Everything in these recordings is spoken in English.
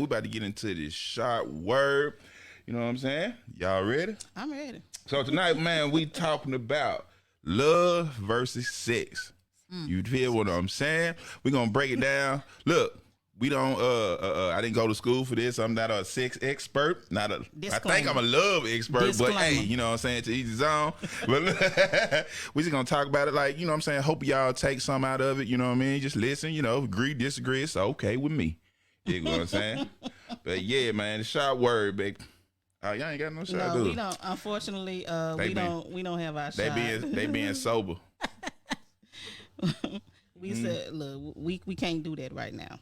We about to get into this sharp word. You know what I'm saying? Y'all ready? I'm ready. So tonight, man, we talking about love versus sex. You feel what I'm saying? We're gonna break it down. Look, we don't I didn't go to school for this. I'm not a sex expert. I think I'm a love expert, but hey, you know what I'm saying, to each his own. But we just gonna talk about it like, you know what I'm saying, hope y'all take some out of it, you know what I mean? Just listen, you know, agree, disagree, it's okay with me. You know what I'm saying? But yeah, man, the short word, baby. Oh, y'all ain't got no shot, No, we don't. Unfortunately, we don't have our shot. They being sober. We said, look, we can't do that right now.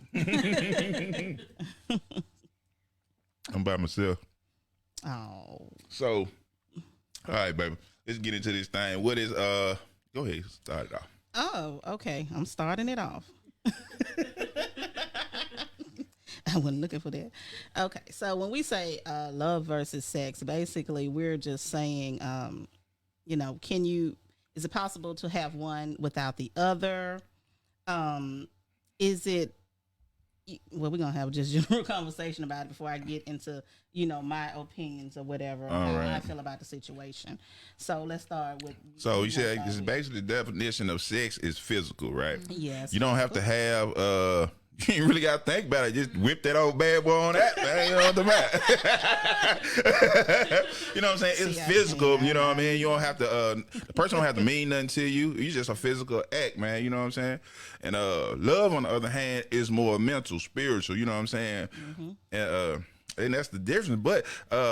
I'm by myself. Oh. So, all right, baby. Let's get into this thing. What is go ahead, start it off. Oh, okay. I'm starting it off. I wasn't looking for that. Okay, so when we say love versus sex, basically we're just saying, you know, is it possible to have one without the other? Is it, well, we're going to have just a general conversation about it before I get into, you know, my opinions or whatever, how I feel about the situation. So let's start with. So you said it's basically the definition of sex is physical, right? Yes. You don't have to have, you ain't really got to think about it. Just whip that old bad boy on that, man. You know what I'm saying? You know what I'm saying? It's physical. You know what I mean? You don't have to, the person don't have to mean nothing to you. You just a physical act, man. You know what I'm saying? And love, on the other hand, is more mental, spiritual. You know what I'm saying? Mm-hmm. And that's the difference. But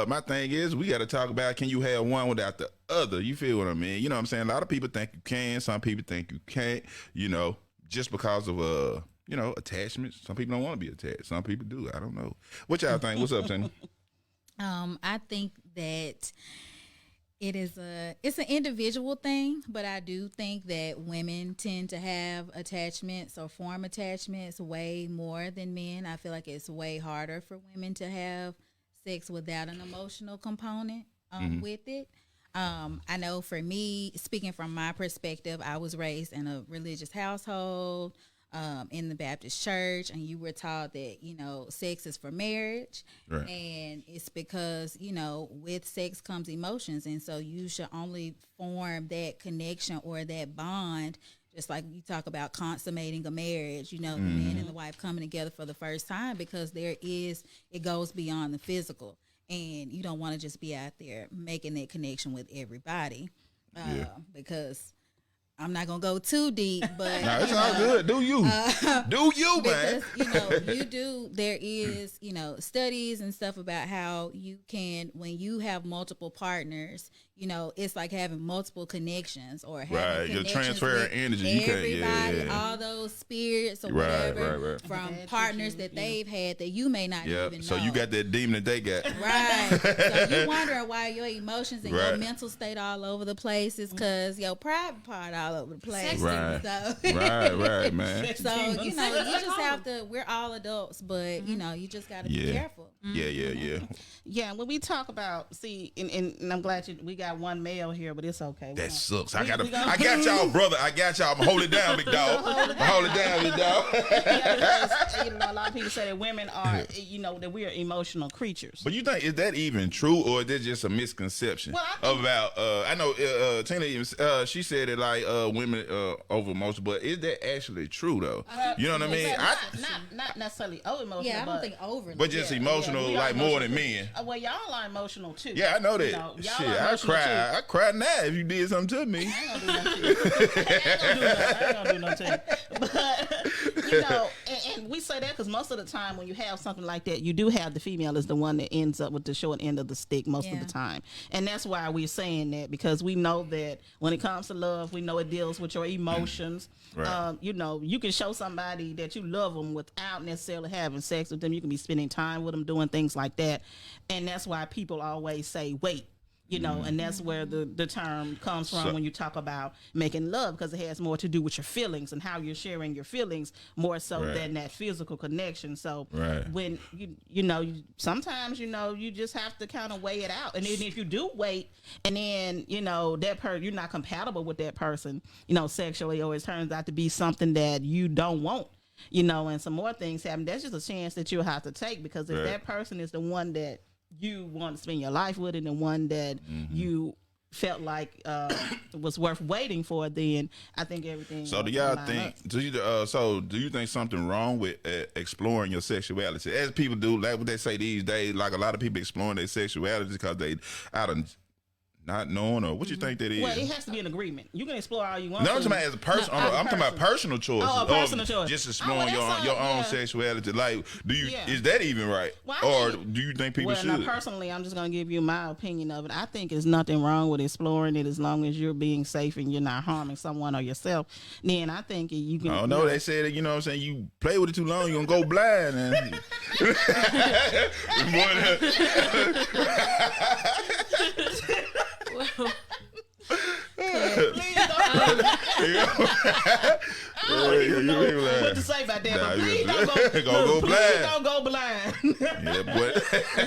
my thing is, we got to talk about, can you have one without the other? You feel what I mean? You know what I'm saying? A lot of people think you can. Some people think you can't, you know, just because of, you know, attachments. Some people don't want to be attached. Some people do. I don't know. What y'all think? What's up, Tanya? I think that it's an individual thing, but I do think that women tend to have attachments or form attachments way more than men. I feel like it's way harder for women to have sex without an emotional component with it. I know for me, speaking from my perspective, I was raised in a religious household. In the Baptist church, and you were taught that, you know, sex is for marriage, right. And it's because, you know, with sex comes emotions, and so you should only form that connection or that bond, just like you talk about consummating a marriage, you know, the man and the wife coming together for the first time, because it goes beyond the physical, and you don't want to just be out there making that connection with everybody, because I'm not gonna go too deep, but nah, it's all good. Do you, man? Because, there is, you know, studies and stuff about how you can, when you have multiple partners, you know, it's like having multiple connections or having you're transferring energy. Everybody, all those spirits or whatever from partners that they've had that you may not even know. So you got that demon that they got. Right. So you wonder why your emotions and your mental state all over the place is because your private part all over the place. Right. So, right, man. So, you know, you just have to, we're all adults, but, you know, you just got to be careful. Yeah. Yeah, when we talk about, and I'm glad we got one male here, but it's okay. That sucks. I got y'all, brother. I got y'all. I'm hold it down, big dog. Hold it down, big dog. Because, you know, a lot of people say that women are, you know, that we are emotional creatures. But you think, is that even true, or is that just a misconception about? I know Tina even she said it like women over emotional, but is that actually true though? You know what I mean? Not necessarily over emotional. Yeah, I don't think over. But just emotional, like more than men. Well, y'all are emotional too. Yeah, I know that. You know, shit, I cry. I cry now if you did something to me. I ain't gonna do nothing to you. I ain't gonna do nothing to you. But, you know, and we say that because most of the time when you have something like that, you do have the female is the one that ends up with the short end of the stick most of the time. And that's why we're saying that, because we know that when it comes to love, we know it deals with your emotions. Right. You know, you can show somebody that you love them without necessarily having sex with them. You can be spending time with them, doing things like that. And that's why people always say, wait. You know, and that's where the term comes from when you talk about making love, because it has more to do with your feelings and how you're sharing your feelings more so than that physical connection. So when you know, sometimes, you know, you just have to kind of weigh it out. And then if you do wait and then, you know, that you're not compatible with that person, you know, sexually, or it turns out to be something that you don't want, and some more things happen, that's just a chance that you'll have to take, because if Right. that person is the one that you want to spend your life with and the one that you felt like was worth waiting for, then I think everything. So do y'all think? Do you think something wrong with exploring your sexuality, as people do? Like what they say these days, like a lot of people exploring their sexuality because they out of not knowing, or what you think that is? Well, it has to be an agreement. You can explore all you want. No, I'm talking about as a person. No, I'm talking about personal choices. Oh, a personal choice. Just exploring your own sexuality. Like, Yeah. is that even right? Well, or do you think people should? Well, personally, I'm just going to give you my opinion of it. I think there's nothing wrong with exploring it as long as you're being safe and you're not harming someone or yourself. Then I think you can. I don't know. They said that, what I'm saying, you play with it too long, you're going to go blind. And Please don't. I don't know what to say about that, but please don't go blind. Yeah, but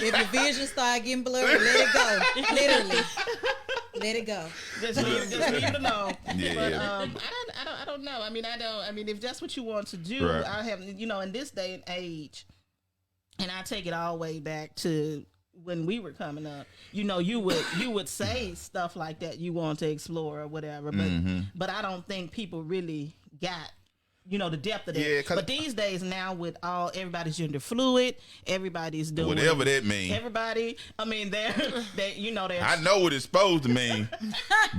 If your vision start getting blurry, let it go. Literally, let it go. Just leave it alone. Yeah, But yeah. I don't know. I mean, if that's what you want to do, Right. I have, in this day and age, and I take it all the way back to when we were coming up, you would say stuff like that you want to explore or whatever, but I don't think people really got the depth of that. Yeah, but these days now, with everybody's gender fluid, everybody's doing whatever that means. Everybody, I mean, they're I know what it's supposed to mean,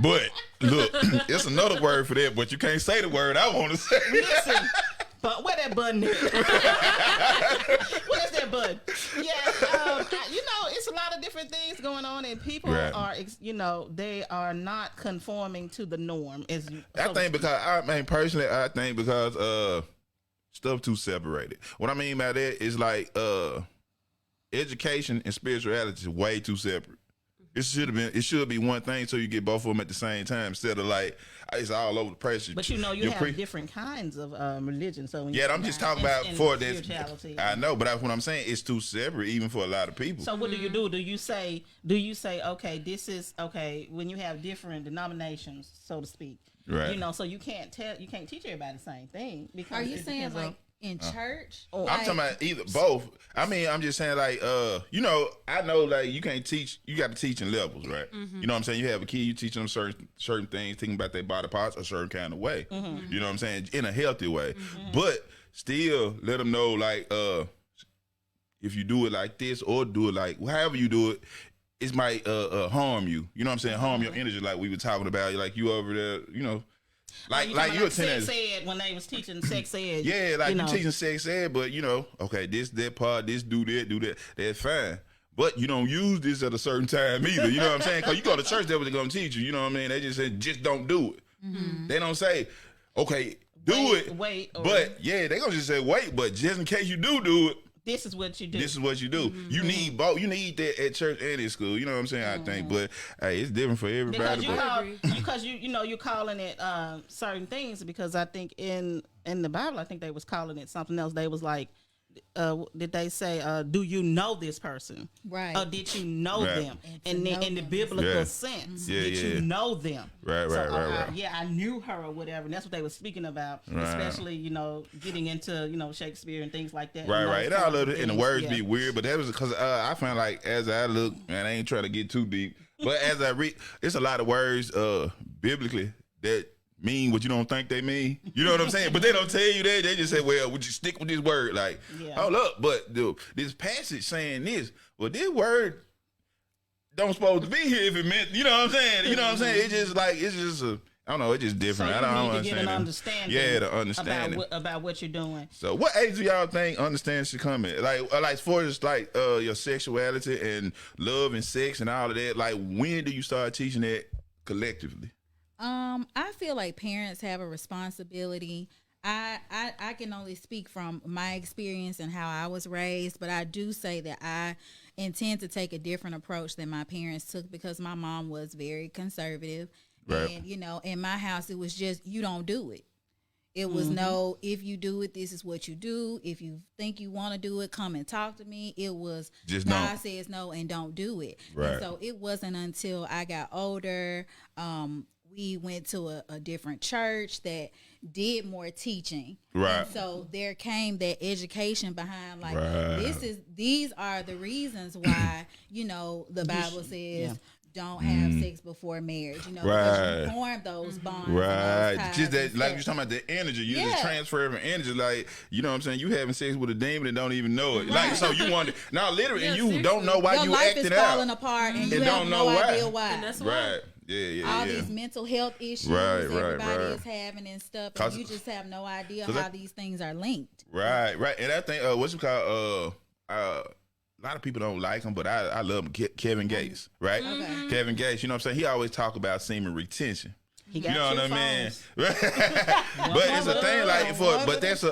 but look, it's another word for that, but you can't say the word I want to say. Listen, but where that button is? Where's that button? Yeah, it's a lot of different things going on, and people Right. are, they are not conforming to the norm. Personally, I think because stuff too separated. What I mean by that is like education and spirituality is way too separate. It should be one thing, so you get both of them at the same time, instead of like it's all over the place. But you have different kinds of religion. So when I'm just talking about for this. spirituality. I know, but that's what I'm saying. It's too separate, even for a lot of people. So what do you do? Do you say okay, this is okay when you have different denominations, so to speak? Right. So you can't teach everybody the same thing, because Are you it saying depends like on- in church? I'm talking about either both. I mean, I'm just saying like I know like you can't teach. You got to teach in levels, right? You know what I'm saying? You have a kid, you teach them certain things, thinking about their body parts a certain kind of way. You know what I'm saying? In a healthy way, but still let them know like if you do it like this or do it like however you do it, it might harm you. You know what I'm saying? Harm your energy, like we were talking about. Like you over there, Like you're a teenager. Sex ed, when they was teaching sex ed. Yeah, like you teaching sex ed, but okay, that part, do that, that's fine. But you don't use this at a certain time either. You know what I'm saying? Because you go to church, that's what they're going to teach you. You know what I mean? They just say, just don't do it. They don't say, okay, wait. But yeah, they're going to just say, wait, but just in case you do it, this is what you do. This is what you do. You need both. You need that at church and at school. You know what I'm saying? I think, but hey, it's different for everybody. Because you're calling it certain things. Because I think in the Bible, I think they was calling it something else. They was like, did they say, do you know this person? Right. Or did you know them? And then in the biblical sense, did you know them? Right. Yeah, I knew her or whatever. And that's what they were speaking about, especially, getting into, Shakespeare and things like that. Right. And all of it, and the words be weird, but that was because I found like as I look, and I ain't trying to get too deep, but as I read, it's a lot of words biblically that mean what you don't think they mean. You know what I'm saying? But they don't tell you that. They just say, well, would you stick with this word? Like, hold up, but this passage saying this, well, this word don't supposed to be here if it meant, you know what I'm saying? You know what I'm saying? It's just like, I don't know, it's just different. So I don't need to understand get an understanding. Yeah, the understanding. About what you're doing. So what age do y'all think understanding should come in? Like as far as like your sexuality and love and sex and all of that, like when do you start teaching that collectively? I feel like parents have a responsibility. I can only speak from my experience and how I was raised, but I do say that I intend to take a different approach than my parents took, because my mom was very conservative. Right. And, in my house, it was just, you don't do it. It was no, if you do it, this is what you do. If you think you want to do it, come and talk to me. It was just God says no and don't do it. Right. And so it wasn't until I got older, we went to a different church that did more teaching. Right. And so there came that education behind like Right. these are the reasons why, the Bible says don't have sex before marriage, because Right. you form those bonds. Right. And those ties Just that, and like stuff. you're talking about the energy. You Yeah. just transferring energy. Like, you know what I'm saying? You having sex with a demon and don't even know it. Like, so you want to, now literally, and you don't know why Your you life is acting falling out. apart and you And have don't no know why. idea why. And that's why. Right. Yeah. All these mental health issues everybody is having and stuff, and you just have no idea how these things are linked. Right. And I think, what's it called? A lot of people don't like him, but I love him. Kevin Gates, right? Okay. Kevin Gates, you know what I'm saying? He always talk about semen retention. He You got know what I two mean? phones. But it's a thing like but that's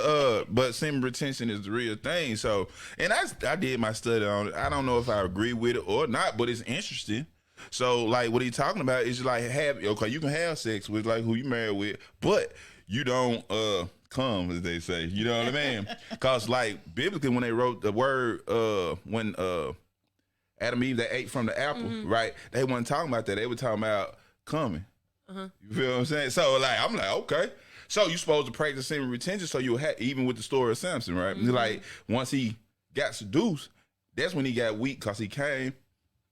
but semen retention is the real thing. So, and I did my study on it. I don't know if I agree with it or not, but it's interesting. So, like, what he talking about is like you can have sex with like who you married with, but you don't come, as they say. You know what I mean? Because like biblically, when they wrote the word, when Adam and Eve they ate from the apple, right? They weren't talking about that. They were talking about coming. You feel what I'm saying? So like I'm like, okay. So you supposed to practice semen retention so you'll have, even with the story of Samson, right? Like once he got seduced, that's when he got weak because he came.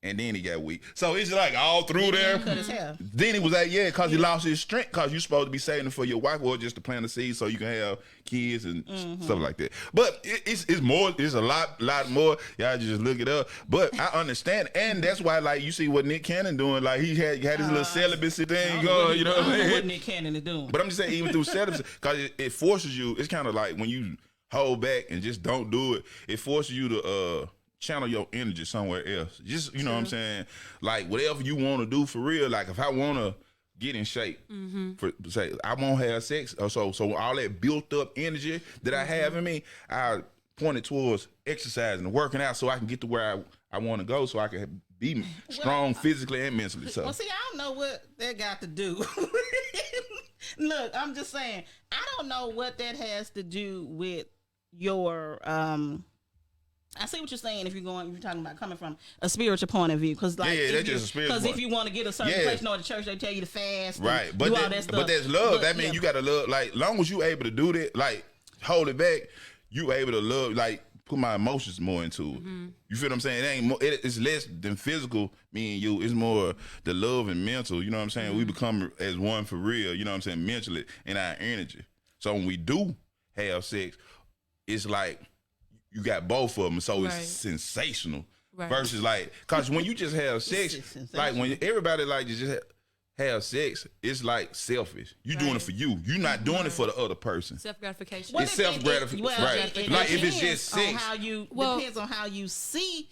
And then he got weak. So it's like all through there. Cut his hair. Then he was like, because he lost his strength because you're supposed to be saving for your wife or just to plant a seed so you can have kids and stuff like that. But it's more, it's a lot more. Y'all just look it up. But I understand. And that's why, like, you see what Nick Cannon doing. Like, he had his little celibacy thing going, you know what I mean? What Nick Cannon is doing. But I'm just saying, even through celibacy, because it forces you, it's kind of like when you hold back and just don't do it, it forces you to, channel your energy somewhere else. Just, you know what I'm saying? Like, whatever you want to do for real. Like, if I want to get in shape, for say, I won't have sex. So all that built up energy that I have in me, I point it towards exercising and working out so I can get to where I want to go so I can be strong physically and mentally. So. Well, see, I don't know what that got to do. Look, I'm just saying, I don't know what that has to do with your I see what you're saying. If you're talking about coming from a spiritual point of view, because like, that's just a spiritual. Because if you want to get a certain place, the church, they tell you to fast, right? But do all that stuff. But that's love. That means you got to love. Like, long as you able to do that, like hold it back, you able to love. Like, put my emotions more into it. You feel what I'm saying? It ain't more. It's less than physical. Me and you. It's more the love and mental. You know what I'm saying? We become as one for real. You know what I'm saying? Mentally and our energy. So when we do have sex, it's like. You got both of them, so it's sensational. Right. Versus like, cause when you just have sex, like when everybody like just have sex, it's like selfish. You doing it for you. You're not doing it for the other person. Self gratification. It's self gratification. Right. Like if it's just sex, depends on how you see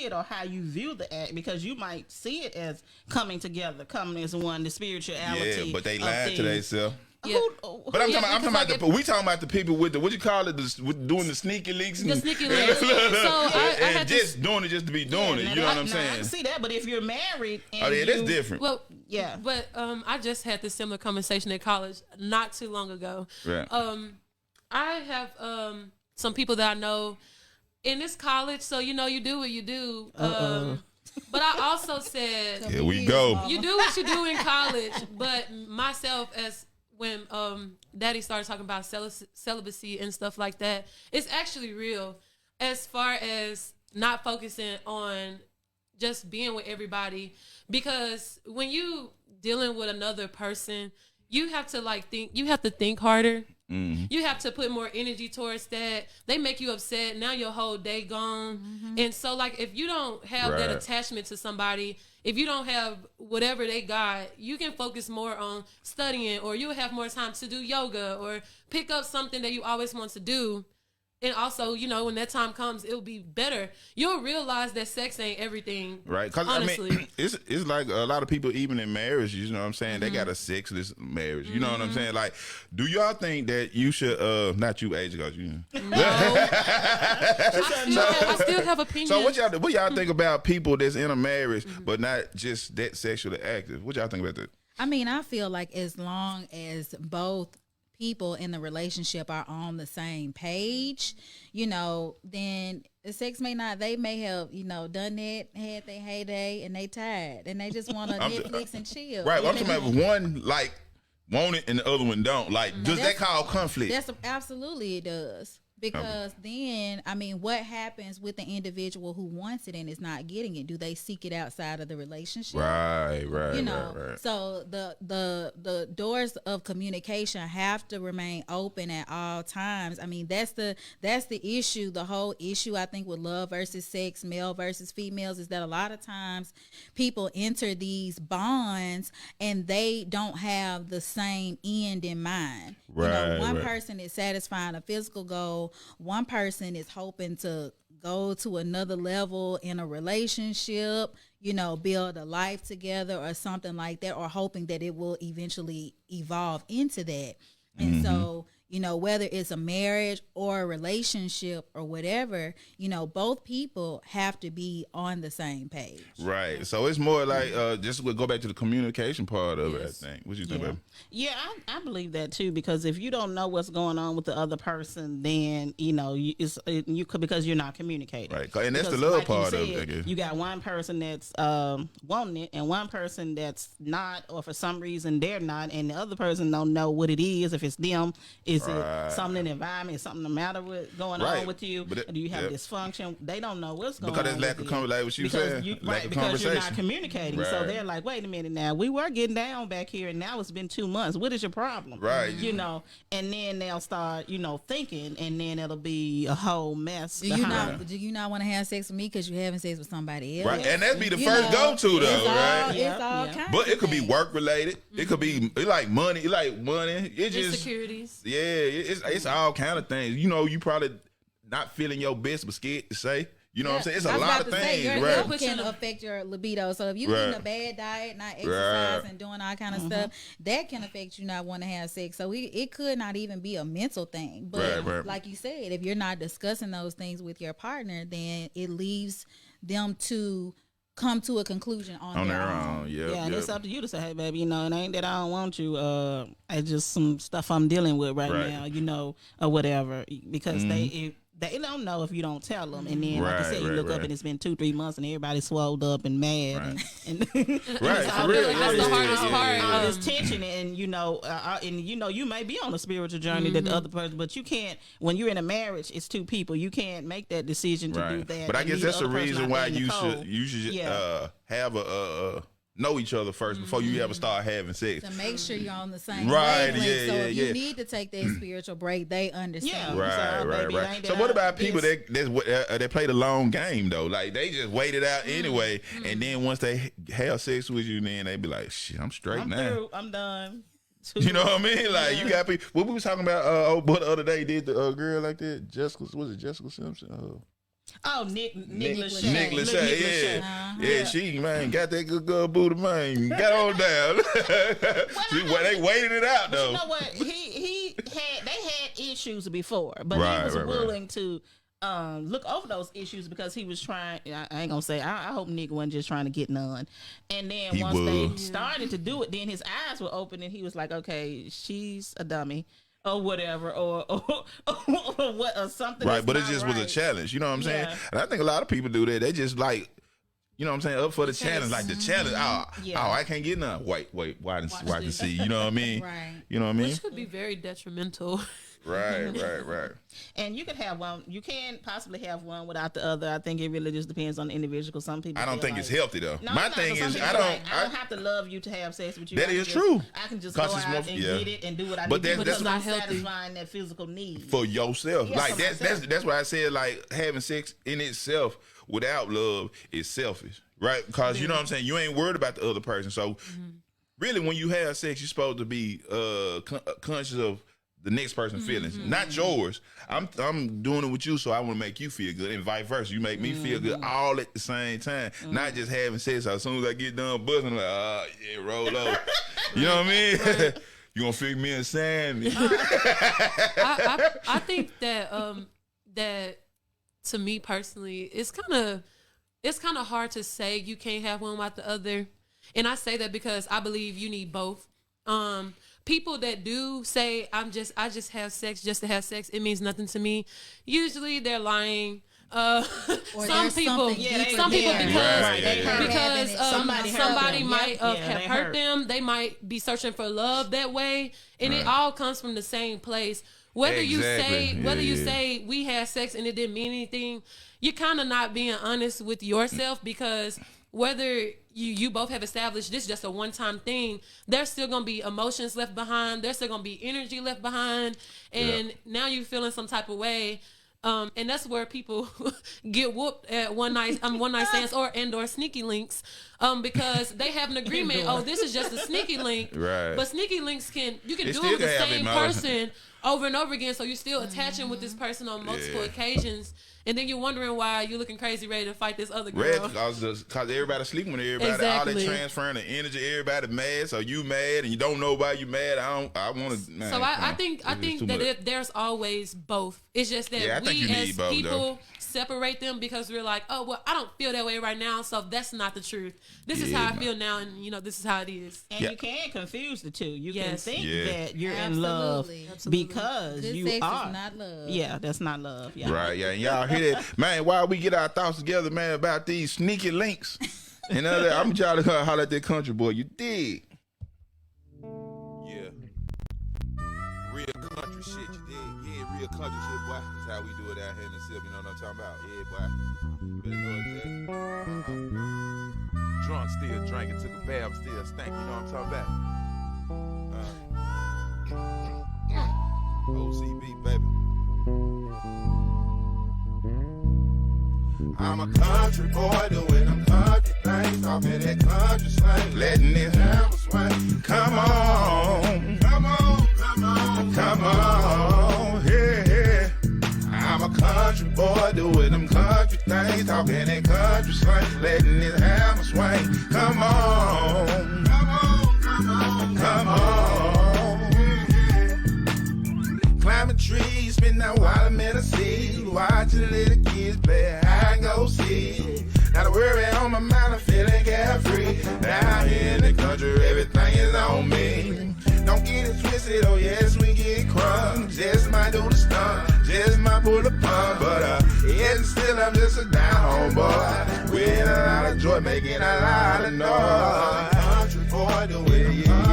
it or how you view the act, because you might see it as coming together, coming as one, the spirituality. Yeah, but they lied to themselves. Yeah. But I'm talking about we talking about the people with the what you call it, with doing the sneaky leaks. The sneaky leaks. So I had just doing it just to be doing it. You know what I'm saying? I can see that, but if you're married, and that's different. Well, yeah. But I just had this similar conversation at college not too long ago. Right. I have some people that I know in this college, so you do what you do. But I also said, here we go. You do what you do in college, but myself as when Daddy started talking about celibacy and stuff like that, it's actually real as far as not focusing on just being with everybody, because when you dealing with another person, you have to think harder. You have to put more energy towards that. They make you upset. Now your whole day gone. And so like if you don't have that attachment to somebody, if you don't have whatever they got, you can focus more on studying, or you'll have more time to do yoga or pick up something that you always want to do. And also, when that time comes, it'll be better. You'll realize that sex ain't everything. Right. Because, I mean, it's like a lot of people, even in marriage, you know what I'm saying? They got a sexless marriage. You know what I'm saying? Like, do y'all think that you should, not you, age, because you. No. I still have opinions. So what y'all think about people that's in a marriage, but not just that sexually active? What y'all think about that? I mean, I feel like as long as both people in the relationship are on the same page, then sex may not. They may have done that, had their heyday, and they tired, and they just want to Netflix and chill. Right. Well, I'm talking about one like want it and the other one don't. Like, does that cause conflict? That's absolutely it does. Because then, I mean, what happens with the individual who wants it and is not getting it? Do they seek it outside of the relationship? Right. So the doors of communication have to remain open at all times. I mean, that's the issue. The whole issue, I think, with love versus sex, male versus females, is that a lot of times people enter these bonds and they don't have the same end in mind. Right. One person is satisfying a physical goal. One person is hoping to go to another level in a relationship, build a life together or something like that, or hoping that it will eventually evolve into that. And so, whether it's a marriage or a relationship or whatever, both people have to be on the same page. Right. So it's more like just we'll go back to the communication part of it, I think. What you think, baby? Yeah, I believe that too, because if you don't know what's going on with the other person, then you could, because you're not communicating. Right. And that's because, the love like part you of said, it, I guess. You got one person that's wanting it and one person that's not, or for some reason they're not, and the other person don't know what it is. If it's them, is it something in the environment, something the matter with going on with you? Or do you have dysfunction? They don't know what's going on. Because there's lack of conversation, like what you said. Because you're not communicating. So they're like, wait a minute now, we were getting down back here and now it's been 2 months. What is your problem? Right. And then they'll start, thinking, and then it'll be a whole mess. Do you not want to have sex with me because you're having sex with somebody else? Right. And that'd be the first go-to though, right? It's all kinds But it could of be things. work related. It could be like money. It just Insecurities. Yeah, it's all kind of things. You probably not feeling your best, but scared to say. You know what I'm saying? It's a lot of things, your right? health can affect your libido. So if you're eating a bad diet, not exercising, and doing all kind of stuff, that can affect you not wanting to have sex. So it could not even be a mental thing. But like you said, if you're not discussing those things with your partner, then it leaves them to come to a conclusion on their own. And it's up to you to say, hey, baby, it ain't that I don't want you. It's just some stuff I'm dealing with right now, or whatever. Because they don't know if you don't tell them. And then, like you said, you look up and it's been 2-3 months and everybody's swelled up and mad. And Right, for real. That's the hardest part. All this tension, and you may be on a spiritual journey that the other person, but you can't. When you're in a marriage, it's 2 people. You can't make that decision to do that. But I guess that's the reason why you should Yeah. have a know each other first before you ever start having sex. To make sure you're on the same Right, wavelength. So if yeah. you need to take that spiritual break, they understand. Right. So what about people that play the long game though? Like they just wait it out anyway, and then once they have sex with you, then they be like, "Shit, I'm straight I'm now. through. I'm done." You know what I mean? Like you got people. What we was talking about? What the other day did the girl like that? Was it Jessica Simpson? Nick Lachey, yeah, she got that good booty, man. Got on down. They waited it out though. You know what? They had issues before, but he was willing to look over those issues because he was trying. I ain't gonna say. I hope Nick wasn't just trying to get none. And then once they started to do it, then his eyes were open and he was like, "Okay, she's a dummy." Or whatever, or something. Right, but it just was a challenge. You know what I'm saying? And I think a lot of people do that. They just like, you know what I'm saying, up for the challenge. Like the challenge. Oh, I can't get none. Wait, why didn't see? You know what I mean? Right. You know what I mean? Which could be very detrimental. Right. And you could have one. You can possibly have one without the other. I think it really just depends on the individual. Some people. I don't think it's healthy though. No, my thing is, I don't have to love you to have sex with you. That is true. I can just go out and get it and do what I need to do because I'm satisfying that physical need for yourself. Yeah, like that's why I said like having sex in itself without love is selfish, right? Because you know what I'm saying. You ain't worried about the other person. So really, when you have sex, you're supposed to be conscious of the next person's feelings, not yours. I'm doing it with you, so I want to make you feel good, and vice versa. You make me feel good all at the same time, not just having sex. So as soon as I get done buzzing, I'm like, roll over. You know what I mean? Right. You gonna fix me and Sam? I think that that to me personally, it's kind of hard to say you can't have one without the other, and I say that because I believe you need both. People that do say I just have sex just to have sex, it means nothing to me. Usually they're lying. Or some there's people, something deeper some people there. Right. somebody them. might Yeah, have they hurt them. They might be searching for love that way, and it all comes from the same place. Whether you say we had sex and it didn't mean anything, you're kind of not being honest with yourself, because whether you both have established this is just a one-time thing, there's still going to be emotions left behind. There's still going to be energy left behind. And now you're feeling some type of way. And that's where people get whooped at one night stands or sneaky links, because they have an agreement. Oh, this is just a sneaky link. Right. But sneaky links you can It do still it with the can have same emotions. person over and over again. So you're still attaching with this person on multiple occasions. And then you're wondering why you're looking crazy ready to fight this other girl. Because everybody sleeping with everybody. Exactly. All they transferring the energy. Everybody mad. So you mad and you don't know why you mad. I want to. So I think that there's always both. It's just that I think we you need as both, people though. separate them because we're like, oh well, I don't feel that way right now, so that's not the truth. This is how I feel now, and this is how it is. And you can confuse the two. You can Yes. think Yeah. that you're in love because Good you sex are. is not love. Yeah, that's not love. Yeah. Right, yeah. And y'all hear that? Man, why we get our thoughts together, man, about these sneaky links? And I'm trying to holler at that country boy. You dig? Yeah. Real country shit, you dig? Yeah, real country shit, boy. That's how we do it out here in the city. You know what I'm talking about? Yeah, boy. You better know it, Jack. Drunk, still drinking, took a bath, still stank. You know what I'm talking about? O.C.B, baby. I'm a country boy doing them country things, talking that country slang, letting this hammer swing. Come on, come on, come on, come on, yeah, yeah. I'm a country boy doing them country things, talking that country slang, letting this hammer swing. Come on, come on, come on, come on. Climbing trees, spin that watermelon seed, watching little kids play hide and go seek. Not a worry on my mind, I'm feeling carefree. Down here in the country, everything is on me. Don't get it twisted, oh yes, we get crumbs. Just might do the stunt, just might pull the pump. But yeah, still I'm just a down home boy, with a lot of joy, making a lot of noise. Country boy, the way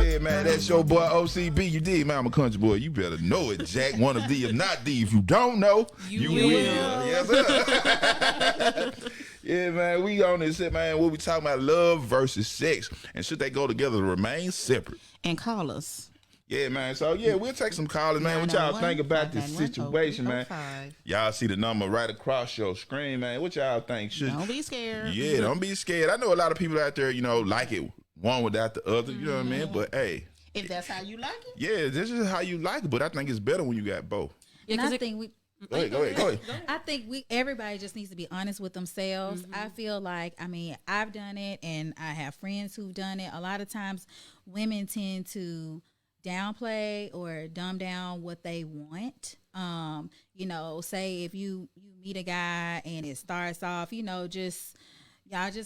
yeah, man, that's your boy O.C.B. You did, man. I'm a country boy. You better know it, Jack. One of thee, if not thee. If you don't know, you will. Yes, sir. Yeah, man. We on this shit, man. What we talking about? Love versus sex, and should they go together to remain separate? And call us. Yeah, man. So yeah, we'll take some callers, man. What y'all think about this situation, man? Y'all see the number right across your screen, man. What y'all think? Don't be scared. Yeah, don't be scared. I know a lot of people out there, like it one without the other. You know what I mean? But hey, if that's how you like it. Yeah, this is how you like it. But I think it's better when you got both. Yeah, I think we. Go ahead. I think everybody just needs to be honest with themselves. I feel like, I've done it and I have friends who've done it. A lot of times women tend to downplay or dumb down what they want. Say if you meet a guy and it starts off, y'all just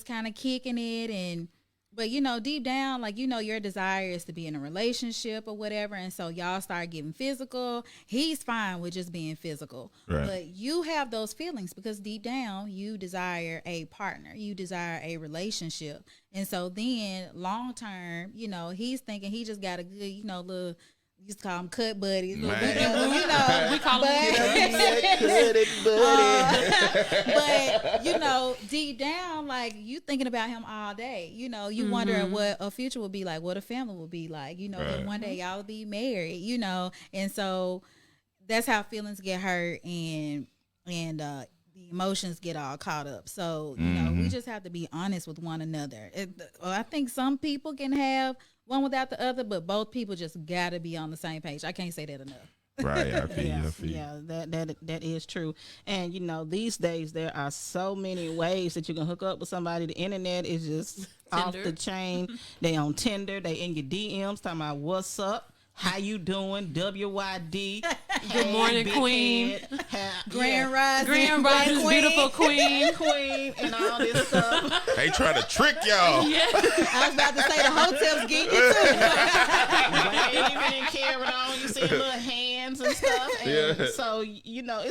kind of kicking it but deep down, your desire is to be in a relationship or whatever. And so y'all start getting physical. He's fine with just being physical. Right. But you have those feelings because deep down you desire a partner. You desire a relationship. And so then long term, he's thinking he just got a good, little, we used to call them cut buddies. We call them but deep down, you thinking about him all day. You wondering what a future will be like, what a family will be like. Then one day y'all will be married. And so that's how feelings get hurt and the emotions get all caught up. So we just have to be honest with one another. I think some people can have one without the other, but both people just gotta be on the same page. I can't say that enough. Right, I feel you. Yeah, that is true. And these days there are so many ways that you can hook up with somebody. The internet is just off the chain. They on Tinder. They in your DMs talking about what's up. How you doing? WYD. Good morning, Queen. Grand Rising, beautiful Queen. Queen, and all this stuff. They trying to trick y'all. Yeah. I was about to say the hotel's geeky too. Waving and carrying on. You see little hands friends and stuff. And Yeah.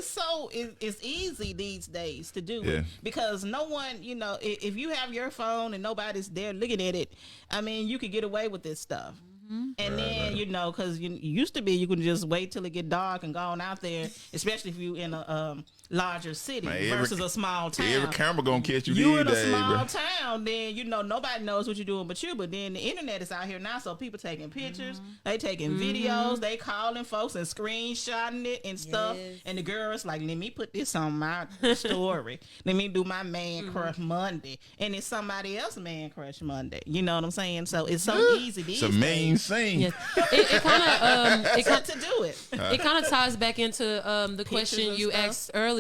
so, it's easy these days to do it because no one, if you have your phone and nobody's there looking at it, I mean, you could get away with this stuff. And then, because you used to be, you could just wait till it get dark and go on out there, especially if you in a larger city versus a small town. Every camera gonna catch you. You in a days, small town, then nobody knows what you're doing but you. But then the internet is out here now, so people taking pictures, they taking videos, they calling folks and screenshotting it and stuff. And the girls like, let me put this on my story. Let me do my man crush Monday, and it's somebody else man crush Monday. You know what I'm saying? So it's so easy. These it's a main thing. Yes. It kind of to do it. It kind of ties back into the question you asked earlier.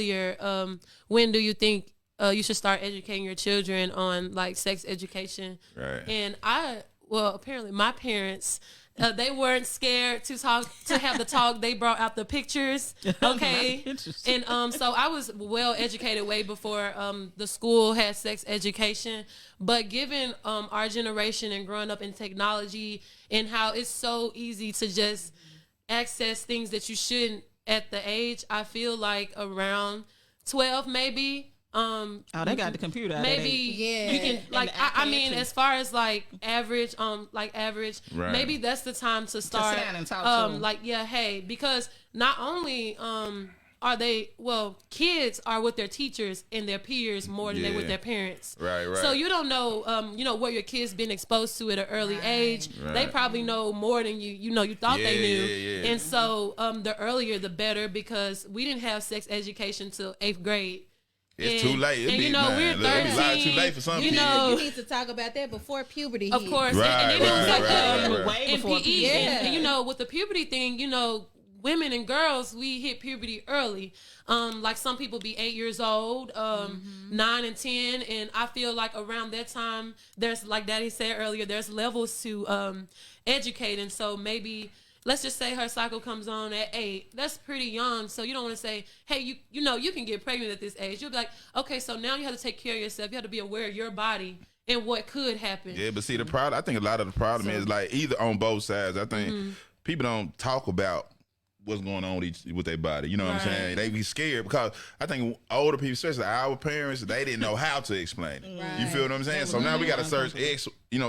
When do you think you should start educating your children on like sex education? Right. And apparently my parents, they weren't scared to have the talk. They brought out the pictures. Okay. And so I was well educated way before the school had sex education. But given our generation and growing up in technology and how it's so easy to just access things that you shouldn't at the age, I feel like around 12 maybe. They got the computer. Maybe you can like. I mean, as far as like average, right. maybe that's the time to start. To sit down and talk to them. Hey, because not only are they kids are with their teachers and their peers more than they with their parents. Right. So you don't know, what your kids been exposed to at an early age. Right. They probably know more than you thought they knew. Yeah. And so the earlier the better, because we didn't have sex education till 8th grade. It's too late. We're 13. Too late for some kids. You need to talk about that before puberty. Of course. Right, and then it was like way in before PE. And with the puberty thing, women and girls, we hit puberty early. Like some people be 8 years old, 9 and 10. And I feel like around that time, there's, like Daddy said earlier, there's levels to educate. And so maybe, let's just say her cycle comes on at 8. That's pretty young. So you don't want to say, hey, you can get pregnant at this age. You'll be like, okay, so now you have to take care of yourself. You have to be aware of your body and what could happen. Yeah, but see, I think a lot of the problem is like either on both sides. I think people don't talk about what's going on with their body. You know what I'm saying? They be scared because I think older people, especially our parents, they didn't know how to explain it. Right. You feel what I'm saying? So now we got to search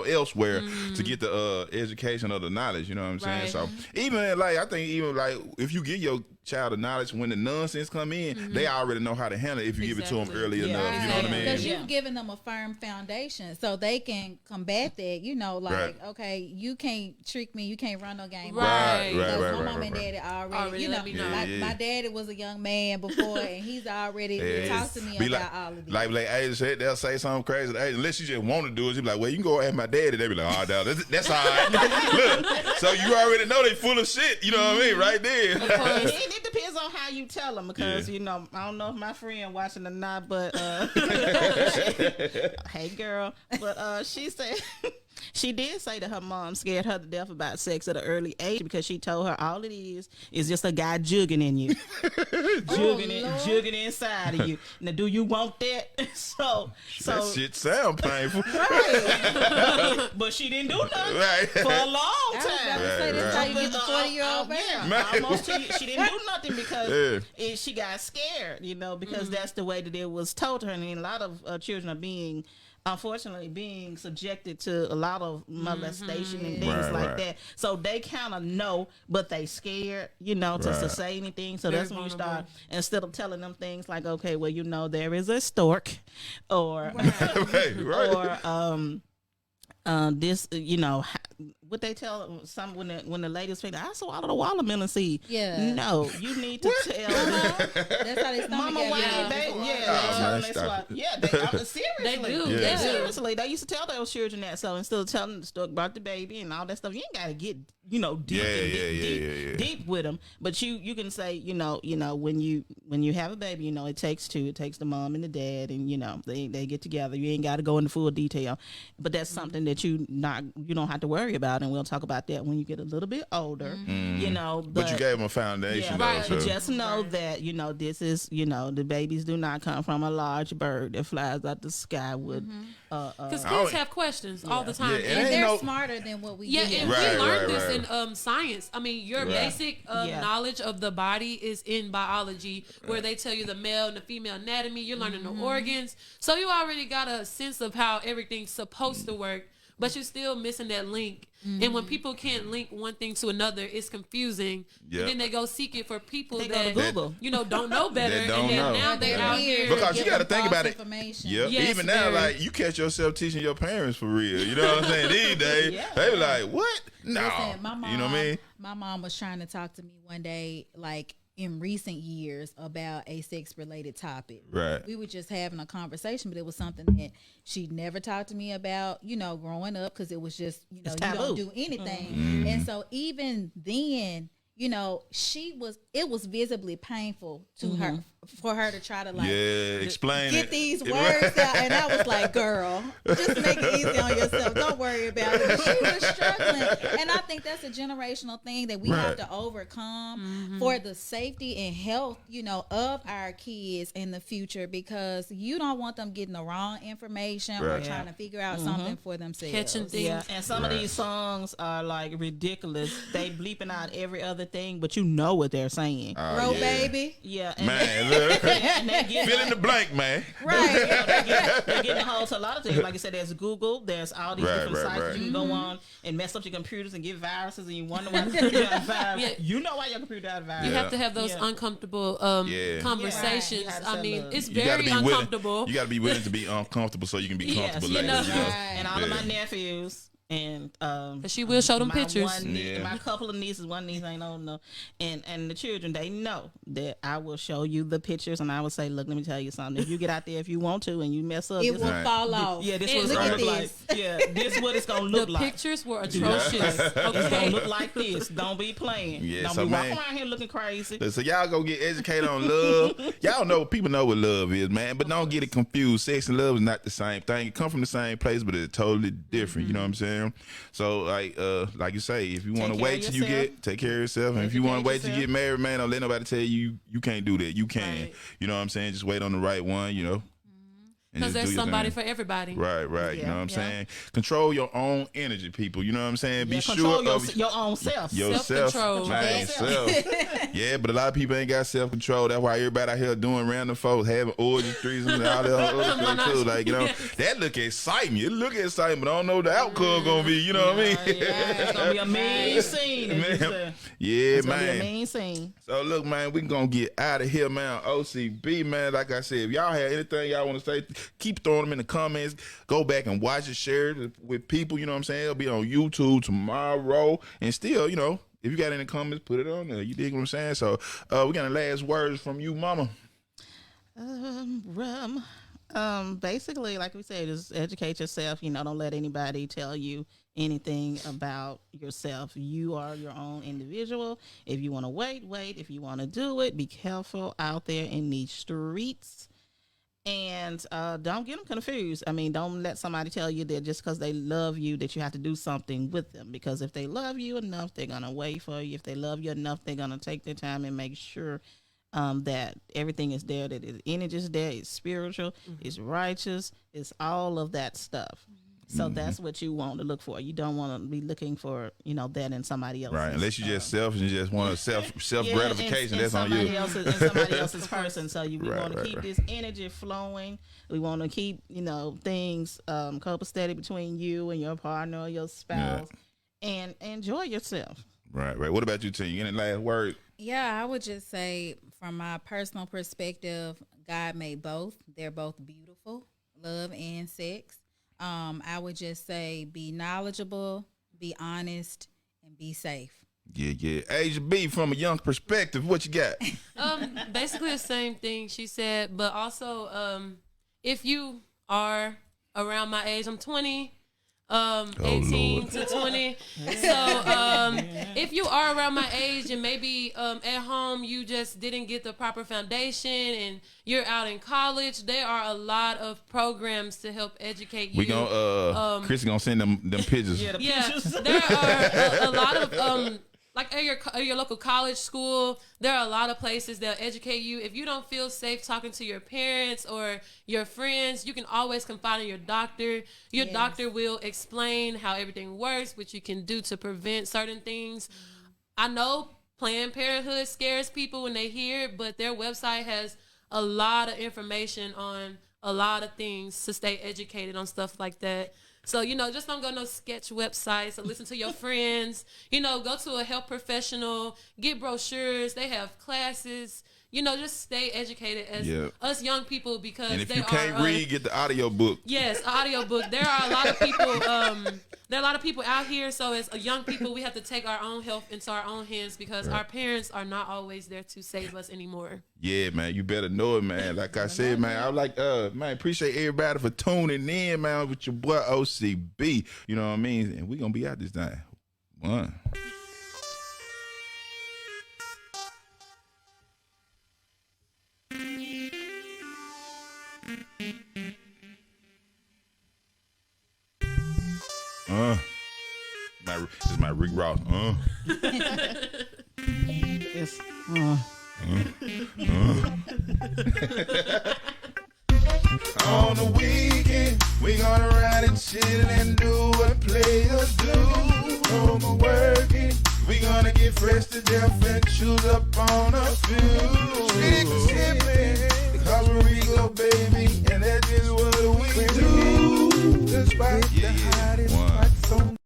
elsewhere to get the education or the knowledge. You know what I'm saying? Right. So even like, I think even like if you give your child the knowledge when the nonsense come in, they already know how to handle it if you give it to them early enough. You know what I mean? Because you've given them a firm foundation so they can combat that. Okay, you can't trick me. You can't run no game. Right. My mom and daddy already let me know. My daddy was a young man before, and he's already talked to me about all of this. Like Asia said, they'll say something crazy. Unless you just want to do it, you be like, well, you can go ask my daddy. They be like, oh, no, that's all right. Look, so you already know they full of shit. You know what I mean? Right there. It depends on how you tell them because I don't know if my friend watching or not, but hey girl, but she said she did say that her mom scared her to death about sex at an early age because she told her all it is just a guy jugging in you, jugging inside of you. Now, do you want that? So that shit sound painful, right? But she didn't do nothing for a long time. That's how you get the 40-year-old man. Almost 2 years. She didn't do nothing because she got scared, because that's the way that it was told to her. And a lot of children are unfortunately being subjected to a lot of molestation and things like that. So they kind of know, but they scared, to say anything. So that's when you start, instead of telling them things like, okay, well, there is a stork or, or this, what they tell some when the ladies say, I swallowed a watermelon seed. Yeah. No, you need to tell them. That's how they stomach Mama, why ain't they? Seriously. They do. Yeah. Seriously. They used to tell those children that. So instead of telling them the story about the baby and all that stuff, you ain't got to get, deep with them. But you can say, when you have a baby, it takes two. It takes the mom and the dad, and they get together. You ain't got to go into full detail. But that's something that you don't have to worry about about, and we'll talk about that when you get a little bit older. You know, but you gave them a foundation, yeah, though. right. So. Just know that this is the babies do not come from a large bird that flies out the sky with. Because kids have questions all the time, Yeah, and they're smarter than what we. Yeah, do. and we learned this in science. I mean, your basic knowledge of the body is in biology, where they tell you the male and the female anatomy. You're learning the organs, so you already got a sense of how everything's supposed to work. But you're still missing that link. And when people can't link one thing to another, it's confusing. Yep. And then they go seek it for people They go that to Google. don't know better. That don't and then know. now they're out here. Because you got to think about it. Yep. Yes, Even now, very. like, you catch yourself teaching your parents for real. You know what I'm saying? These days, they be like, what? No. Listen, my mom, you know what I mean? My mom was trying to talk to me one day, like in recent years, about a sex-related topic. Right. We were just having a conversation, but it was something that she'd never talked to me about, growing up, because it was just, you don't do anything. And so even then, it was visibly painful to her, for her to try to explain get these words out. And I was like, girl, just make it easy on yourself. Don't worry about it. But she was struggling. And I think that's a generational thing that we have to overcome for the safety and health, of our kids in the future, because you don't want them getting the wrong information or trying to figure out something for themselves. Catching things. Yeah, and some of these songs are like ridiculous. They bleeping out every other thing, but you know what they're saying. Bro, baby. Yeah, and Man, look. and they get Fill in the blank, man. Right. they're getting a hold to a lot of things. Like I said, there's Google. There's all these different sites that you can go on and mess up your computers and get viruses, and you wonder why the computer got a virus. Yeah. You know why your computer got a virus. You have to have those uncomfortable conversations. Yeah. I mean, it's You gotta very be uncomfortable. You got to be willing to be uncomfortable so you can be comfortable later. And all of my nephews. And she will show them pictures. My couple of nieces, one niece ain't old enough, and the children, they know that I will show you the pictures, and I will say, look, let me tell you something. If you get out there, if you want to, and you mess up, It will fall off. Yeah, this And what it's look gonna at look like. this. Yeah, this what it's gonna look The like. pictures were atrocious. It's gonna Okay. look like this. Don't be playing. Yeah, Don't so be walking man- around here looking crazy. So y'all go get educated on love. Y'all know, people know what love is, man. But don't get it confused. Sex and love is not the same thing. It come from the same place, but it's totally different. You know what I'm saying? So like you say, if you want to Take care wait of till you yourself. take care of yourself, and if you want to Educate wait till you get yourself. married, man, don't let nobody tell you you can't do that. You can. Right. You know what I'm saying? Just wait on the right one. And Because just there's do your somebody thing. for everybody. Right. You Yeah, know what I'm yeah. saying? Control your own energy, people. You know what I'm saying? Be Control sure of your own self. yourself. Self-control. Man, self. Yeah, but a lot of people ain't got self control. That's why everybody out here doing random folks, having orgies, threesomes, and all that other stuff too. Like, that look exciting. It look exciting, but I don't know what the outcome gonna be. You know what I mean? It's gonna be a mean scene. as you Man. say. Yeah, It's gonna be a man. mean scene. So look, man, we gonna get out of here, man. O.C.B, man. Like I said, if y'all have anything y'all want to say, keep throwing them in the comments. Go back and watch it, share it with people. You know what I'm saying? It'll be on YouTube tomorrow. And still, if you got any comments, put it on there. You dig what I'm saying? So we got the last words from you, mama. Basically, like we said, just educate yourself. Don't let anybody tell you anything about yourself. You are your own individual. If you want to wait. If you want to do it, be careful out there in these streets. And don't get them confused. I mean, don't let somebody tell you that just because they love you that you have to do something with them. Because if they love you enough, they're going to wait for you. If they love you enough, they're going to take their time and make sure that everything is there, that the energy is there, it's spiritual, it's righteous, it's all of that stuff. So that's what you want to look for. You don't want to be looking for, that in somebody else. Right. Unless you just selfish and just want a self gratification. That's on you. Somebody else's person. So we Right, want to right, keep right. this energy flowing. We want to keep, things copacetic between you and your partner or your spouse, and enjoy yourself. Right. What about you, Tim? You any last word? Yeah, I would just say, from my personal perspective, God made both. They're both beautiful, love and sex. I would just say, be knowledgeable, be honest, and be safe. Yeah. Asia B, from a young perspective, what you got? Basically the same thing she said, but also if you are around my age, I'm 20. 18 to 20. So if you are around my age and maybe at home you just didn't get the proper foundation and you're out in college, there are a lot of programs to help educate you. We gonna Chris gonna send them pictures. Yeah, the Yeah, pictures. there are a lot of like at your local college school, there are a lot of places that educate you. If you don't feel safe talking to your parents or your friends, you can always confide in your doctor. Your doctor will explain how everything works, what you can do to prevent certain things. I know Planned Parenthood scares people when they hear it, but their website has a lot of information on a lot of things to stay educated on stuff like that. So, just don't go no sketch websites or listen to your friends. Go to a health professional, get brochures. They have classes. Just stay educated as us young people because and if you can't read, get the audio book. Yes, audio book. There are a lot of people. There are a lot of people out here. So as young people, we have to take our own health into our own hands because our parents are not always there to save us anymore. Yeah, man, you better know it, man. Like I said, man, I like, man, appreciate everybody for tuning in, man, with your boy O.C.B. You know what I mean? And we gonna be out this time. One. This is my Rick Ross. It's, On the weekend, we gonna ride and chill and do what players do. No more working, we gonna get fresh to death and choose up on a few. Big sipping, cause we go, baby, and that's just what we do.